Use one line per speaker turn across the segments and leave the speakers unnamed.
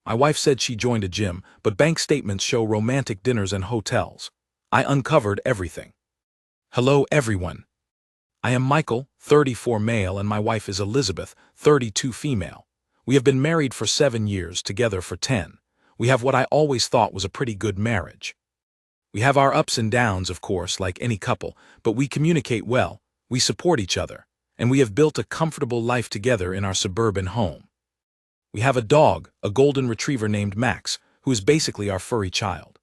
My wife said she joined a gym, but bank statements show romantic dinners and hotels. I uncovered everything. Hello, everyone. I am Michael, 34 male, and my wife is Elizabeth, 32 female. We have been married for 7 years, together for 10. We have what I always thought was a pretty good marriage. We have our ups and downs, of course, like any couple, but we communicate well, we support each other, and we have built a comfortable life together in our suburban home. We have a dog, a golden retriever named Max, who is basically our furry child.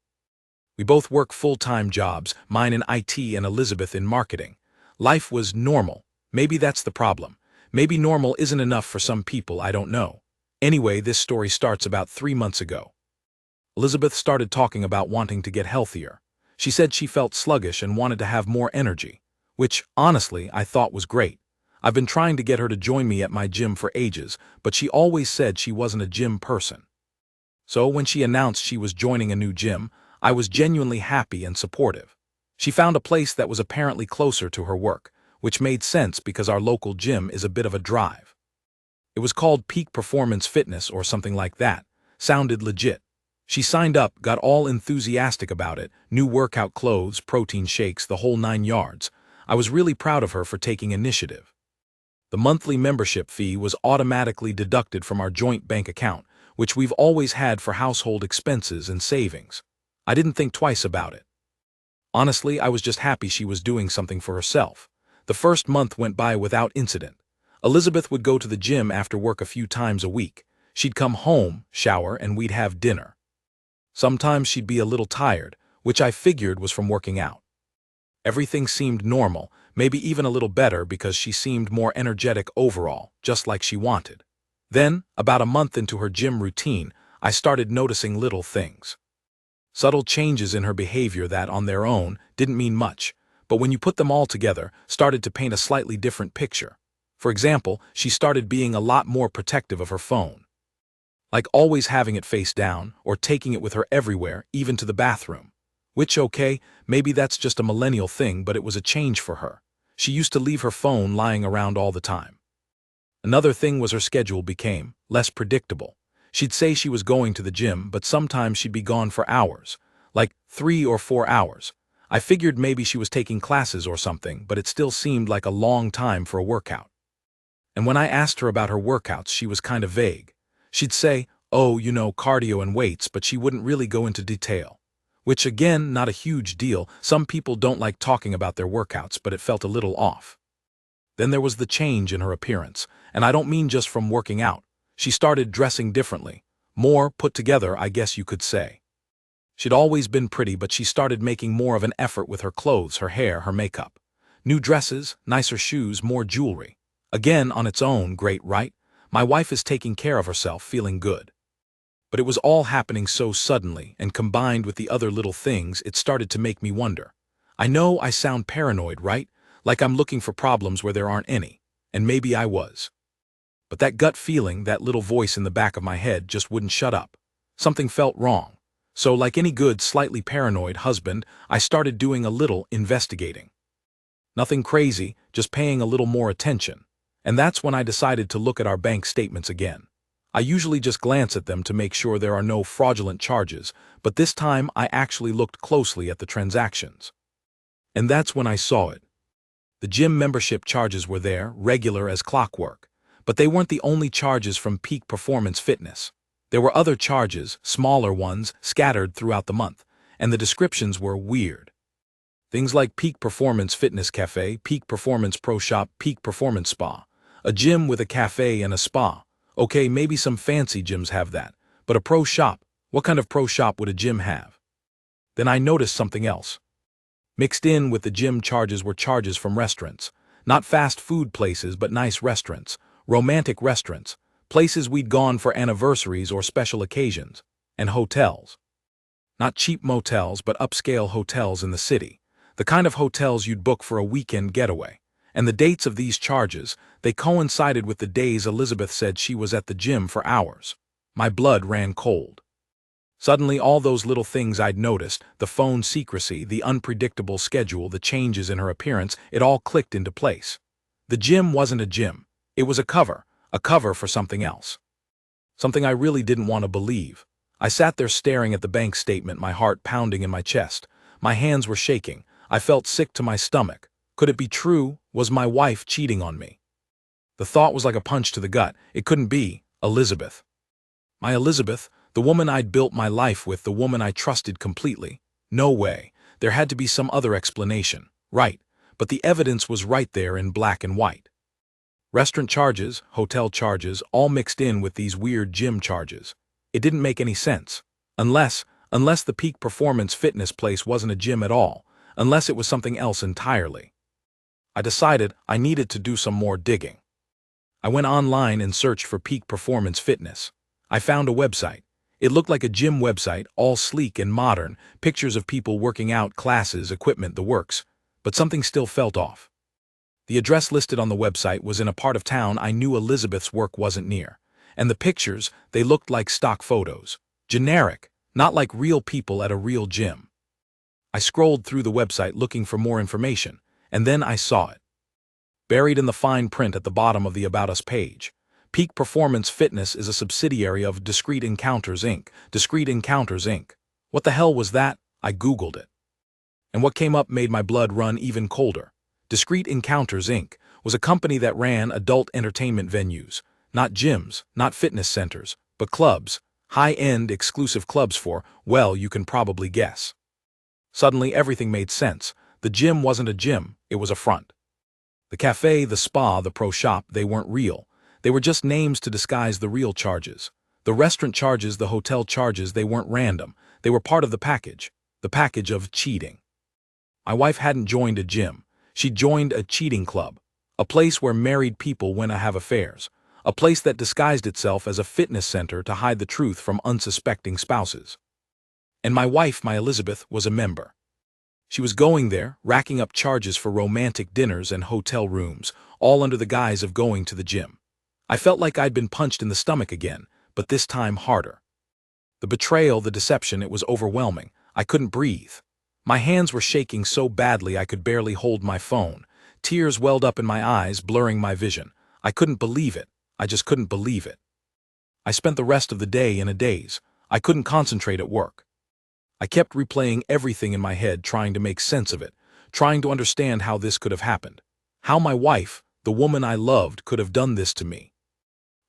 We both work full-time jobs, mine in IT and Elizabeth in marketing. Life was normal. Maybe that's the problem. Maybe normal isn't enough for some people, I don't know. Anyway, this story starts about 3 months ago. Elizabeth started talking about wanting to get healthier. She said she felt sluggish and wanted to have more energy, which, honestly, I thought was great. I've been trying to get her to join me at my gym for ages, but she always said she wasn't a gym person. So when she announced she was joining a new gym, I was genuinely happy and supportive. She found a place that was apparently closer to her work, which made sense because our local gym is a bit of a drive. It was called Peak Performance Fitness or something like that. Sounded legit. She signed up, got all enthusiastic about it, new workout clothes, protein shakes, the whole 9 yards. I was really proud of her for taking initiative. The monthly membership fee was automatically deducted from our joint bank account, which we've always had for household expenses and savings. I didn't think twice about it. Honestly, I was just happy she was doing something for herself. The first month went by without incident. Elizabeth would go to the gym after work a few times a week. She'd come home, shower, and we'd have dinner. Sometimes she'd be a little tired, which I figured was from working out. Everything seemed normal, maybe even a little better because she seemed more energetic overall, just like she wanted. Then, about a month into her gym routine, I started noticing little things. Subtle changes in her behavior that, on their own, didn't mean much, but when you put them all together, started to paint a slightly different picture. For example, she started being a lot more protective of her phone. Like always having it face down, or taking it with her everywhere, even to the bathroom. Which, okay, maybe that's just a millennial thing, but it was a change for her. She used to leave her phone lying around all the time. Another thing was her schedule became less predictable. She'd say she was going to the gym, but sometimes she'd be gone for hours, like 3 or 4 hours. I figured maybe she was taking classes or something, but it still seemed like a long time for a workout. And when I asked her about her workouts, she was kind of vague. She'd say, oh, cardio and weights, but she wouldn't really go into detail. Which, again, not a huge deal. Some people don't like talking about their workouts, but it felt a little off. Then there was the change in her appearance, and I don't mean just from working out. She started dressing differently. More put together, I guess you could say. She'd always been pretty, but she started making more of an effort with her clothes, her hair, her makeup. New dresses, nicer shoes, more jewelry. Again, on its own, great, right? My wife is taking care of herself, feeling good. But it was all happening so suddenly, and combined with the other little things, it started to make me wonder. I know I sound paranoid, right? Like I'm looking for problems where there aren't any. And maybe I was. But that gut feeling, that little voice in the back of my head just wouldn't shut up. Something felt wrong. So like any good, slightly paranoid husband, I started doing a little investigating. Nothing crazy, just paying a little more attention. And that's when I decided to look at our bank statements again. I usually just glance at them to make sure there are no fraudulent charges, but this time I actually looked closely at the transactions. And that's when I saw it. The gym membership charges were there, regular as clockwork. But they weren't the only charges from Peak Performance Fitness. There were other charges, smaller ones, scattered throughout the month, and the descriptions were weird. Things like Peak Performance Fitness Cafe, Peak Performance Pro Shop, Peak Performance Spa. A gym with a cafe and a spa. Okay, maybe some fancy gyms have that, but a pro shop, what kind of pro shop would a gym have? Then I noticed something else. Mixed in with the gym charges were charges from restaurants. Not fast food places, but nice restaurants. Romantic restaurants. Places we'd gone for anniversaries or special occasions. And hotels. Not cheap motels, but upscale hotels in the city. The kind of hotels you'd book for a weekend getaway. And the dates of these charges, they coincided with the days Elizabeth said she was at the gym for hours. My blood ran cold. Suddenly all those little things I'd noticed, the phone secrecy, the unpredictable schedule, the changes in her appearance, it all clicked into place. The gym wasn't a gym. It was a cover for something else. something I really didn't want to believe. I sat there staring at the bank statement, my heart pounding in my chest. My hands were shaking. I felt sick to my stomach. Could it be true? Was my wife cheating on me? The thought was like a punch to the gut. It couldn't be. Elizabeth. My Elizabeth, the woman I'd built my life with, the woman I trusted completely. No way. There had to be some other explanation. Right. But the evidence was right there in black and white. Restaurant charges, hotel charges, all mixed in with these weird gym charges. It didn't make any sense. Unless the Peak Performance Fitness place wasn't a gym at all. Unless it was something else entirely. I decided I needed to do some more digging. I went online and searched for Peak Performance Fitness. I found a website. It looked like a gym website, all sleek and modern, pictures of people working out, classes, equipment, the works. But something still felt off. The address listed on the website was in a part of town I knew Elizabeth's work wasn't near. And the pictures, they looked like stock photos. Generic, not like real people at a real gym. I scrolled through the website looking for more information, and then I saw it. Buried in the fine print at the bottom of the About Us page. Peak Performance Fitness is a subsidiary of Discrete Encounters, Inc. Discrete Encounters, Inc. What the hell was that? I Googled it. And what came up made my blood run even colder. Discrete Encounters, Inc. was a company that ran adult entertainment venues. Not gyms, not fitness centers, but clubs. High-end, exclusive clubs for, well, you can probably guess. Suddenly everything made sense. The gym wasn't a gym, it was a front. The cafe, the spa, the pro shop, they weren't real. They were just names to disguise the real charges. The restaurant charges, the hotel charges, they weren't random. They were part of the package of cheating. My wife hadn't joined a gym. She joined a cheating club. A place where married people went to have affairs. A place that disguised itself as a fitness center to hide the truth from unsuspecting spouses. And my wife, my Elizabeth, was a member. She was going there, racking up charges for romantic dinners and hotel rooms, all under the guise of going to the gym. I felt like I'd been punched in the stomach again, but this time harder. The betrayal, the deception, it was overwhelming. I couldn't breathe. My hands were shaking so badly I could barely hold my phone. Tears welled up in my eyes, blurring my vision. I couldn't believe it. I just couldn't believe it. I spent the rest of the day in a daze. I couldn't concentrate at work. I kept replaying everything in my head, trying to make sense of it, trying to understand how this could have happened. How my wife, the woman I loved, could have done this to me.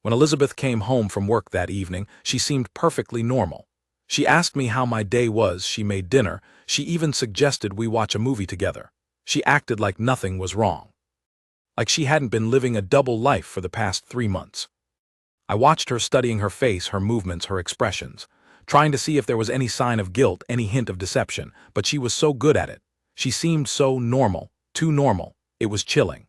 When Elizabeth came home from work that evening, she seemed perfectly normal. She asked me how my day was, she made dinner, she even suggested we watch a movie together. She acted like nothing was wrong. Like she hadn't been living a double life for the past 3 months. I watched her, studying her face, her movements, her expressions, trying to see if there was any sign of guilt, any hint of deception, but she was so good at it. She seemed so normal, too normal. It was chilling.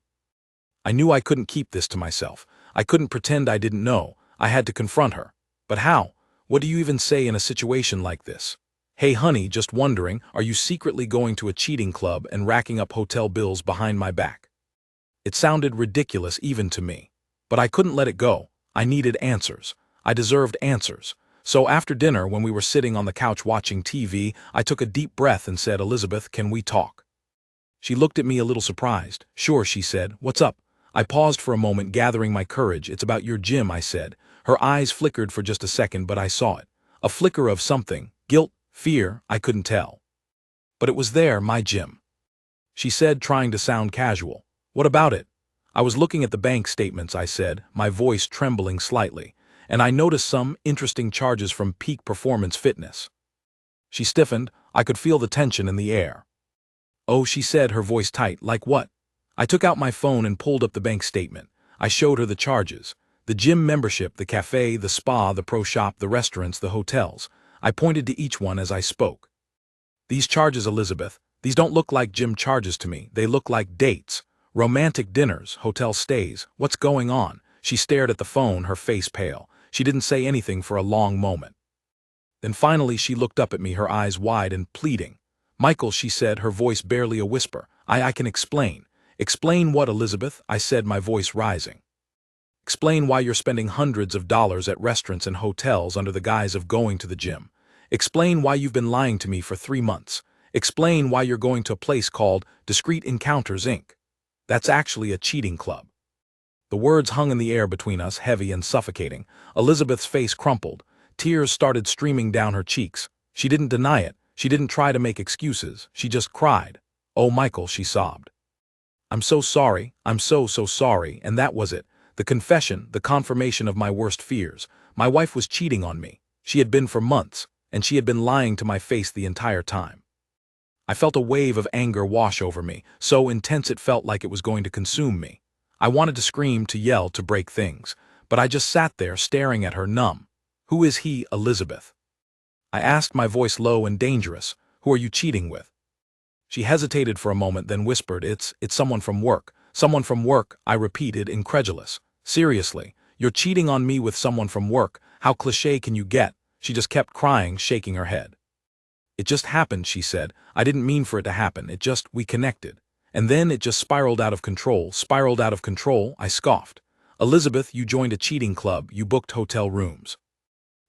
I knew I couldn't keep this to myself. I couldn't pretend I didn't know. I had to confront her. But how? What do you even say in a situation like this? Hey honey, just wondering, are you secretly going to a cheating club and racking up hotel bills behind my back? It sounded ridiculous even to me. But I couldn't let it go. I needed answers. I deserved answers. So after dinner, when we were sitting on the couch watching TV, I took a deep breath and said, Elizabeth, can we talk? She looked at me a little surprised. Sure, she said. What's up? I paused for a moment, gathering my courage. It's about your gym, I said. Her eyes flickered for just a second, but I saw it. A flicker of something. Guilt, fear, I couldn't tell. But it was there, my gym. She said, trying to sound casual. What about it? I was looking at the bank statements, I said, my voice trembling slightly, and I noticed some interesting charges from Peak Performance Fitness. She stiffened. I could feel the tension in the air. Oh, she said, her voice tight. Like what? I took out my phone and pulled up the bank statement. I showed her the charges. The gym membership, the cafe, the spa, the pro shop, the restaurants, the hotels. I pointed to each one as I spoke. These charges, Elizabeth, these don't look like gym charges to me. They look like dates. Romantic dinners, hotel stays. What's going on? She stared at the phone, her face pale. She didn't say anything for a long moment. Then finally she looked up at me, her eyes wide and pleading. Michael, she said, her voice barely a whisper. I can explain. Explain what, Elizabeth? I said, my voice rising. Explain why you're spending hundreds of dollars at restaurants and hotels under the guise of going to the gym. Explain why you've been lying to me for 3 months. Explain why you're going to a place called Discrete Encounters, Inc. That's actually a cheating club. The words hung in the air between us, heavy and suffocating. Elizabeth's face crumpled. Tears started streaming down her cheeks. She didn't deny it. She didn't try to make excuses. She just cried. "Oh, Michael," she sobbed. "I'm so sorry. I'm so sorry." And that was it. The confession, the confirmation of my worst fears. My wife was cheating on me. She had been for months, and she had been lying to my face the entire time. I felt a wave of anger wash over me, so intense it felt like it was going to consume me. I wanted to scream, to yell, to break things, but I just sat there staring at her, numb. "Who is he, Elizabeth?" I asked, my voice low and dangerous. "Who are you cheating with?" She hesitated for a moment, then whispered, It's someone from work." "Someone from work," I repeated, incredulous. "Seriously, you're cheating on me with someone from work? How cliché can you get?" She just kept crying, shaking her head. "It just happened," she said. "I didn't mean for it to happen. We connected. And then it just spiraled out of control." "Spiraled out of control?" I scoffed. "Elizabeth, you joined a cheating club. You booked hotel rooms.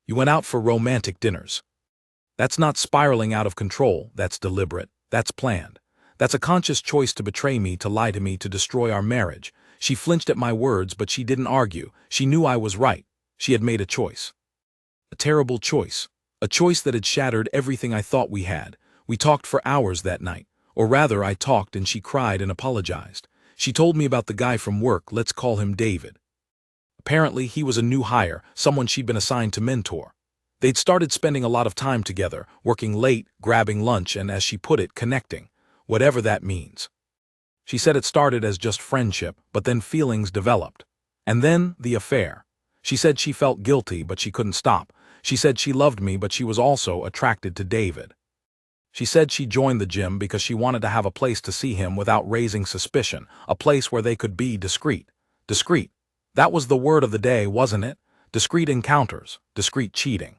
You went out for romantic dinners. That's not spiraling out of control. That's deliberate. That's planned. That's a conscious choice to betray me, to lie to me, to destroy our marriage." She flinched at my words, but she didn't argue. She knew I was right. She had made a choice. A terrible choice. A choice that had shattered everything I thought we had. We talked for hours that night. Or rather, I talked and she cried and apologized. She told me about the guy from work, let's call him David. Apparently, he was a new hire, someone she'd been assigned to mentor. They'd started spending a lot of time together, working late, grabbing lunch, and, as she put it, connecting. Whatever that means. She said it started as just friendship, but then feelings developed. And then, the affair. She said she felt guilty, but she couldn't stop. She said she loved me, but she was also attracted to David. She said she joined the gym because she wanted to have a place to see him without raising suspicion, a place where they could be discreet. Discreet. That was the word of the day, wasn't it? Discreet encounters, discreet cheating.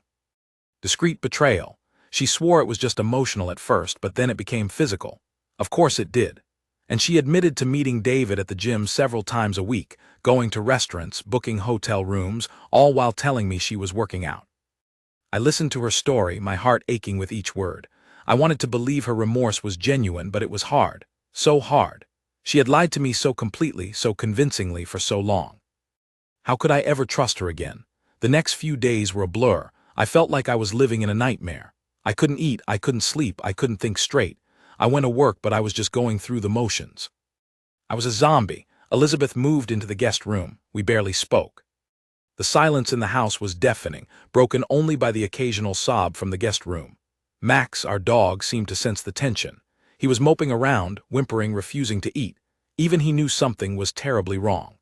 Discreet betrayal. She swore it was just emotional at first, but then it became physical. Of course it did. And she admitted to meeting David at the gym several times a week, going to restaurants, booking hotel rooms, all while telling me she was working out. I listened to her story, my heart aching with each word. I wanted to believe her remorse was genuine, but it was hard. So hard. She had lied to me so completely, so convincingly for so long. How could I ever trust her again? The next few days were a blur. I felt like I was living in a nightmare. I couldn't eat, I couldn't sleep, I couldn't think straight. I went to work, but I was just going through the motions. I was a zombie. Elizabeth moved into the guest room. We barely spoke. The silence in the house was deafening, broken only by the occasional sob from the guest room. Max, our dog, seemed to sense the tension. He was moping around, whimpering, refusing to eat. Even he knew something was terribly wrong.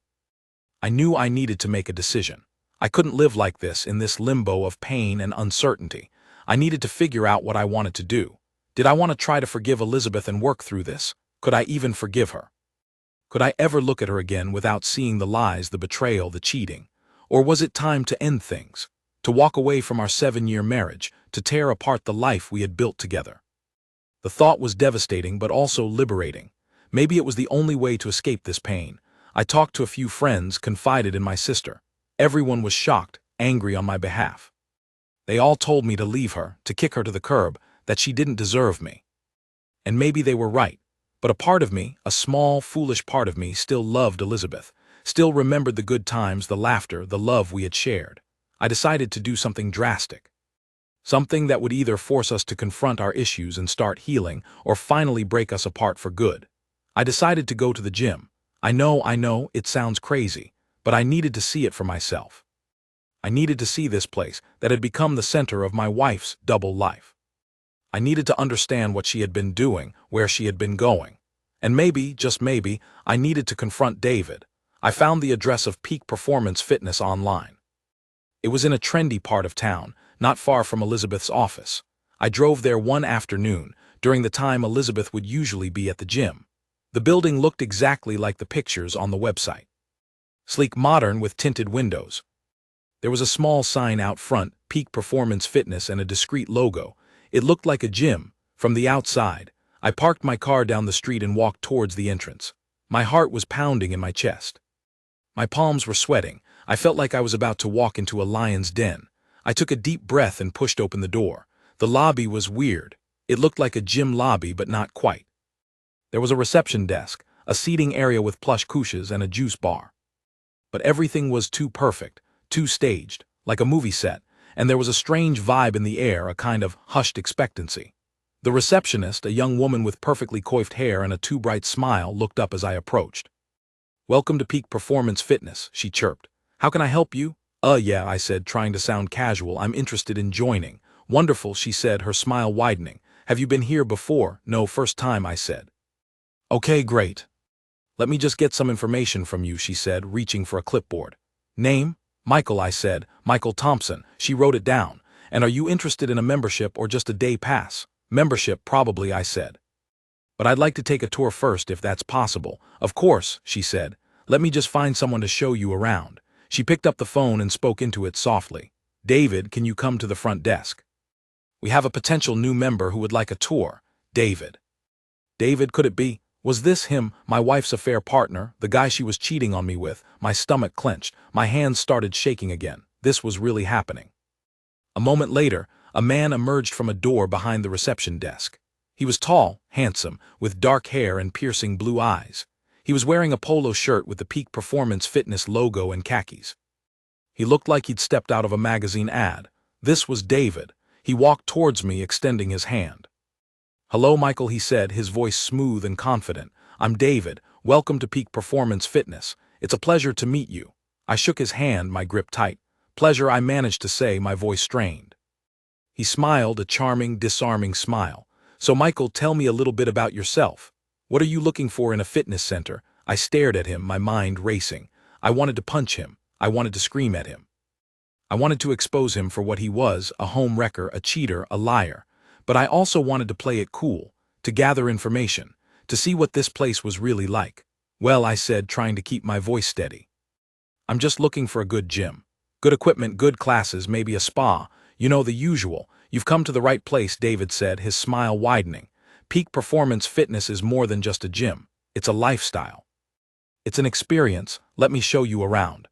I knew I needed to make a decision. I couldn't live like this, in this limbo of pain and uncertainty. I needed to figure out what I wanted to do. Did I want to try to forgive Elizabeth and work through this? Could I even forgive her? Could I ever look at her again without seeing the lies, the betrayal, the cheating? Or was it time to end things? To walk away from our 7-year marriage, to tear apart the life we had built together? The thought was devastating, but also liberating. Maybe it was the only way to escape this pain. I talked to a few friends, confided in my sister. Everyone was shocked, angry on my behalf. They all told me to leave her, to kick her to the curb, that she didn't deserve me. And maybe they were right. But a part of me, a small, foolish part of me, still loved Elizabeth, still remembered the good times, the laughter, the love we had shared. I decided to do something drastic. Something that would either force us to confront our issues and start healing, or finally break us apart for good. I decided to go to the gym. I know, it sounds crazy, but I needed to see it for myself. I needed to see this place that had become the center of my wife's double life. I needed to understand what she had been doing, where she had been going. And maybe, just maybe, I needed to confront David. I found the address of Peak Performance Fitness online. It was in a trendy part of town, not far from Elizabeth's office. I drove there one afternoon, during the time Elizabeth would usually be at the gym. The building looked exactly like the pictures on the website. Sleek, modern, with tinted windows. There was a small sign out front, Peak Performance Fitness, and a discreet logo. It looked like a gym. From the outside, I parked my car down the street and walked towards the entrance. My heart was pounding in my chest. My palms were sweating. I felt like I was about to walk into a lion's den. I took a deep breath and pushed open the door. The lobby was weird. It looked like a gym lobby, but not quite. There was a reception desk, a seating area with plush couches, and a juice bar. but everything was too perfect, too staged, like a movie set, and there was a strange vibe in the air, a kind of hushed expectancy. The receptionist, a young woman with perfectly coiffed hair and a too bright smile, looked up as I approached. "Welcome to Peak Performance Fitness," she chirped. "How can I help you?" Yeah," I said, trying to sound casual. "I'm interested in joining." "Wonderful," she said, her smile widening. "Have you been here before?" "No, first time," I said. "Okay, great. Let me just get some information from you," she said, reaching for a clipboard. "Name?" "Michael," I said. "Michael Thompson." She wrote it down. "And are you interested in a membership or just a day pass?" "Membership, probably," I said. "But I'd like to take a tour first if that's possible." "Of course," she said. "Let me just find someone to show you around." She picked up the phone and spoke into it softly. "David, can you come to the front desk? We have a potential new member who would like a tour." David. David, could it be? Was this him, my wife's affair partner, the guy she was cheating on me with? My stomach clenched. My hands started shaking again. This was really happening. A moment later, a man emerged from a door behind the reception desk. He was tall, handsome, with dark hair and piercing blue eyes. He was wearing a polo shirt with the Peak Performance Fitness logo and khakis. He looked like he'd stepped out of a magazine ad. This was David. He walked towards me, extending his hand. "Hello, Michael," he said, his voice smooth and confident. "I'm David. Welcome to Peak Performance Fitness. It's a pleasure to meet you." I shook his hand, my grip tight. "Pleasure," I managed to say, my voice strained. He smiled, a charming, disarming smile. "So, Michael, tell me a little bit about yourself. What are you looking for in a fitness center?" I stared at him, my mind racing. I wanted to punch him. I wanted to scream at him. I wanted to expose him for what he was, a home wrecker, a cheater, a liar. But I also wanted to play it cool, to gather information, to see what this place was really like. "Well," I said, trying to keep my voice steady, "I'm just looking for a good gym. Good equipment, good classes, maybe a spa. You know, the usual." "You've come to the right place," David said, his smile widening. "Peak Performance Fitness is more than just a gym. It's a lifestyle. It's an experience. Let me show you around."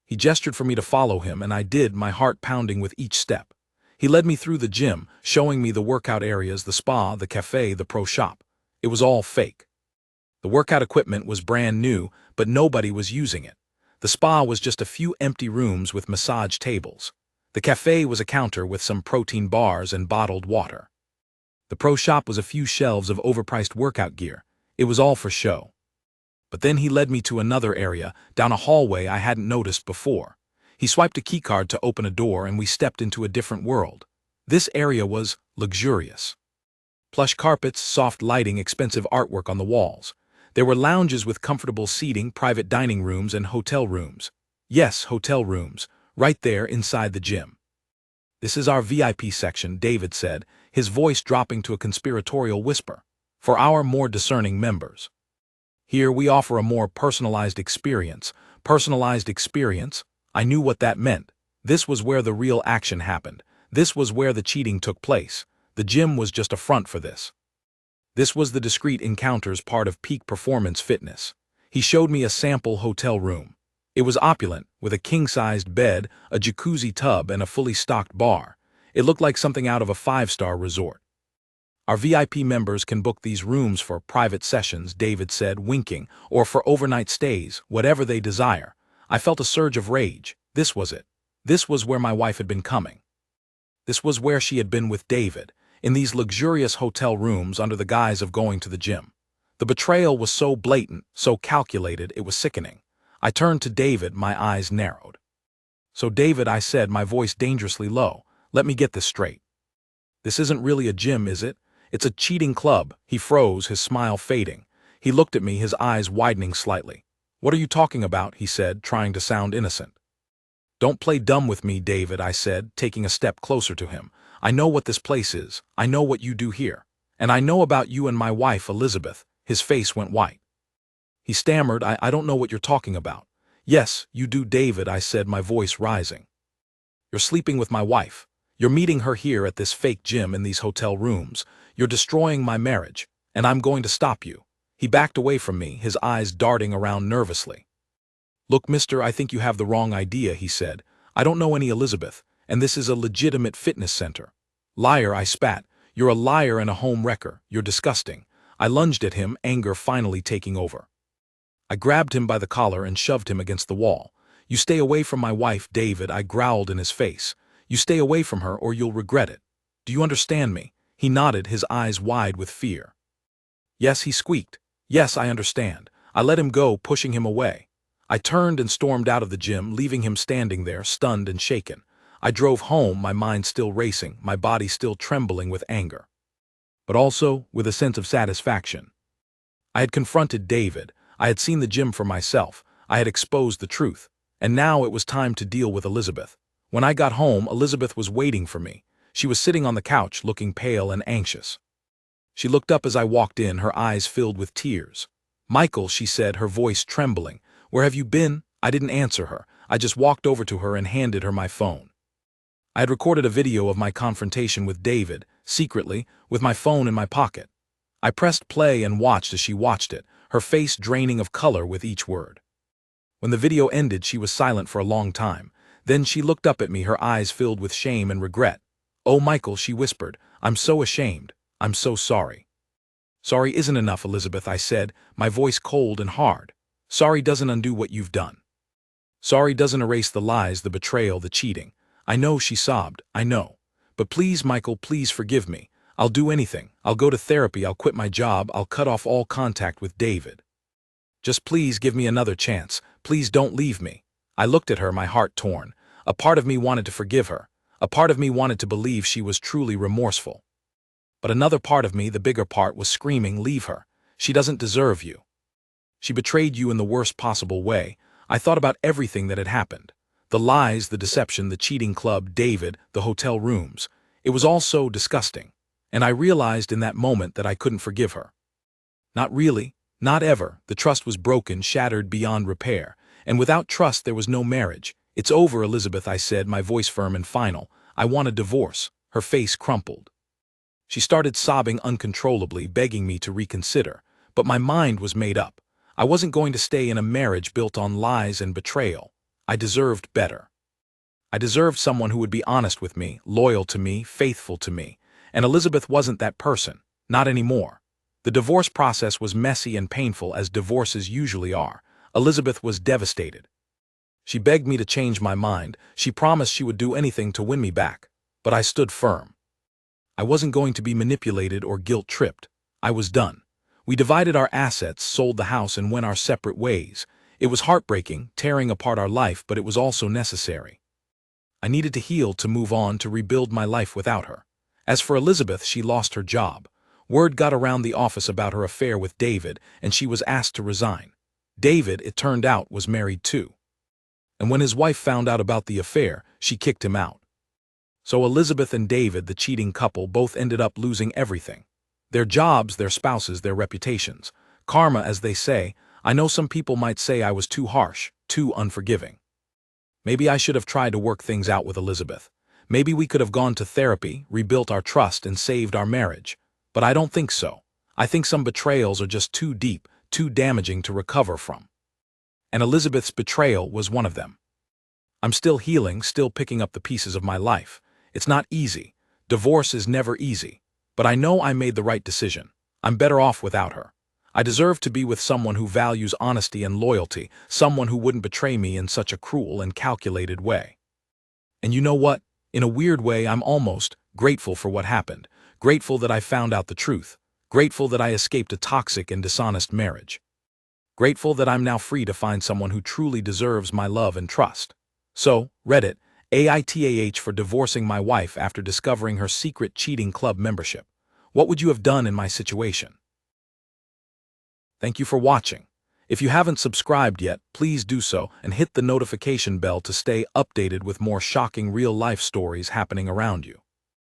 He gestured for me to follow him, and I did, my heart pounding with each step. He led me through the gym, showing me the workout areas, the spa, the cafe, the pro shop. It was all fake. The workout equipment was brand new, but nobody was using it. The spa was just a few empty rooms with massage tables. The cafe was a counter with some protein bars and bottled water. The pro shop was a few shelves of overpriced workout gear. It was all for show. But then he led me to another area, down a hallway I hadn't noticed before. He swiped a keycard to open a door, and we stepped into a different world. This area was luxurious. Plush carpets, soft lighting, expensive artwork on the walls. There were lounges with comfortable seating, private dining rooms, and hotel rooms. Yes, hotel rooms, right there inside the gym. "This is our VIP section," David said, his voice dropping to a conspiratorial whisper. "For our more discerning members. Here we offer a more personalized experience." Personalized experience? I knew what that meant. This was where the real action happened. This was where the cheating took place. The gym was just a front for this. This was the discreet encounters part of Peak Performance Fitness. He showed me a sample hotel room. It was opulent, with a king-sized bed, a jacuzzi tub, and a fully stocked bar. It looked like something out of a five-star resort. "Our VIP members can book these rooms for private sessions," David said, winking, "or for overnight stays, whatever they desire." I felt a surge of rage. This was it. This was where my wife had been coming. This was where she had been with David, in these luxurious hotel rooms under the guise of going to the gym. The betrayal was so blatant, so calculated, it was sickening. I turned to David, my eyes narrowed. "So David," I said, my voice dangerously low, "let me get this straight. This isn't really a gym, is it? It's a cheating club." He froze, his smile fading. He looked at me, his eyes widening slightly. "What are you talking about?" he said, trying to sound innocent. "Don't play dumb with me, David," I said, taking a step closer to him. "I know what this place is. I know what you do here. And I know about you and my wife, Elizabeth." His face went white. He stammered, I don't know what you're talking about." "Yes, you do, David," I said, my voice rising. "You're sleeping with my wife. You're meeting her here at this fake gym in these hotel rooms. You're destroying my marriage, and I'm going to stop you." He backed away from me, his eyes darting around nervously. "Look, mister, I think you have the wrong idea," he said. "I don't know any Elizabeth, and this is a legitimate fitness center." "Liar," I spat. "You're a liar and a home wrecker. You're disgusting." I lunged at him, anger finally taking over. I grabbed him by the collar and shoved him against the wall. "You stay away from my wife, David," I growled in his face. "You stay away from her or you'll regret it. Do you understand me?" He nodded, his eyes wide with fear. "Yes," he squeaked. "Yes, I understand." I let him go, pushing him away. I turned and stormed out of the gym, leaving him standing there, stunned and shaken. I drove home, my mind still racing, my body still trembling with anger, but also with a sense of satisfaction. I had confronted David, I had seen the gym for myself, I had exposed the truth, and now it was time to deal with Elizabeth. When I got home, Elizabeth was waiting for me. She was sitting on the couch, looking pale and anxious. She looked up as I walked in, her eyes filled with tears. "Michael," she said, her voice trembling, "where have you been?" I didn't answer her. I just walked over to her and handed her my phone. I had recorded a video of my confrontation with David, secretly, with my phone in my pocket. I pressed play and watched as she watched it, her face draining of color with each word. When the video ended, she was silent for a long time. Then she looked up at me, her eyes filled with shame and regret. "Oh, Michael," she whispered, "I'm so ashamed. I'm so sorry." "Sorry isn't enough, Elizabeth," I said, my voice cold and hard. "Sorry doesn't undo what you've done. Sorry doesn't erase the lies, the betrayal, the cheating. I know," she sobbed, "I know. But please, Michael, please forgive me. I'll do anything. I'll go to therapy, I'll quit my job, I'll cut off all contact with David. Just please give me another chance. Please don't leave me." I looked at her, my heart torn. A part of me wanted to forgive her. A part of me wanted to believe she was truly remorseful. But another part of me, the bigger part, was screaming, "Leave her. She doesn't deserve you. She betrayed you in the worst possible way." I thought about everything that had happened. The lies, the deception, the cheating club, David, the hotel rooms. It was all so disgusting. And I realized in that moment that I couldn't forgive her. Not really, not ever. The trust was broken, shattered beyond repair. And without trust there was no marriage. "It's over, Elizabeth," I said, my voice firm and final. "I want a divorce." Her face crumpled. She started sobbing uncontrollably, begging me to reconsider. But my mind was made up. I wasn't going to stay in a marriage built on lies and betrayal. I deserved better. I deserved someone who would be honest with me, loyal to me, faithful to me. And Elizabeth wasn't that person. Not anymore. The divorce process was messy and painful, as divorces usually are. Elizabeth was devastated. She begged me to change my mind. She promised she would do anything to win me back. But I stood firm. I wasn't going to be manipulated or guilt-tripped. I was done. We divided our assets, sold the house, and went our separate ways. It was heartbreaking, tearing apart our life, but it was also necessary. I needed to heal, to move on, to rebuild my life without her. As for Elizabeth, she lost her job. Word got around the office about her affair with David, and she was asked to resign. David, it turned out, was married too. And when his wife found out about the affair, she kicked him out. So Elizabeth and David, the cheating couple, both ended up losing everything. Their jobs, their spouses, their reputations. Karma, as they say. I know some people might say I was too harsh, too unforgiving. Maybe I should have tried to work things out with Elizabeth. Maybe we could have gone to therapy, rebuilt our trust, and saved our marriage. But I don't think so. I think some betrayals are just too deep, too damaging to recover from. And Elizabeth's betrayal was one of them. I'm still healing, still picking up the pieces of my life. It's not easy. Divorce is never easy. But I know I made the right decision. I'm better off without her. I deserve to be with someone who values honesty and loyalty, someone who wouldn't betray me in such a cruel and calculated way. And you know what? In a weird way, I'm almost grateful for what happened. Grateful that I found out the truth. Grateful that I escaped a toxic and dishonest marriage. Grateful that I'm now free to find someone who truly deserves my love and trust. So, Reddit, AITAH for divorcing my wife after discovering her secret cheating club membership. What would you have done in my situation? Thank you for watching. If you haven't subscribed yet, please do so and hit the notification bell to stay updated with more shocking real-life stories happening around you.